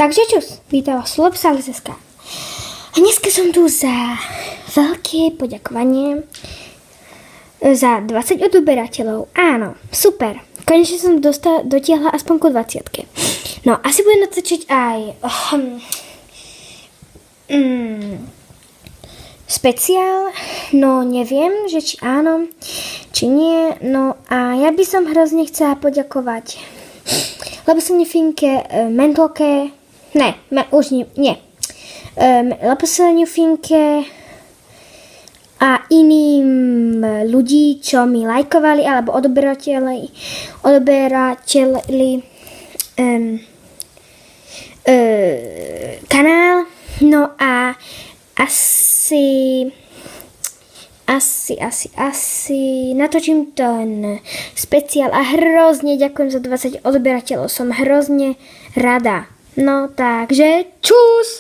Takže čus, vítam vás Lepsalizeska. Dneska som tu za veľké poďakovanie za 20 odoberateľov. Áno, super. Konečne som dotiahla aspoň ku 20. No, asi budem natočiť aj speciál. No, neviem, že či áno, či nie. No a ja by som hrozne chcela poďakovať Lepsenie Finke, Mentalke, Lepseniu Finke a iným ľudí, čo mi lajkovali alebo odoberateľi kanál. No a asi natočím ten speciál a hrozne ďakujem za 20 odberateľov. Som hrozne rada. No takže čus!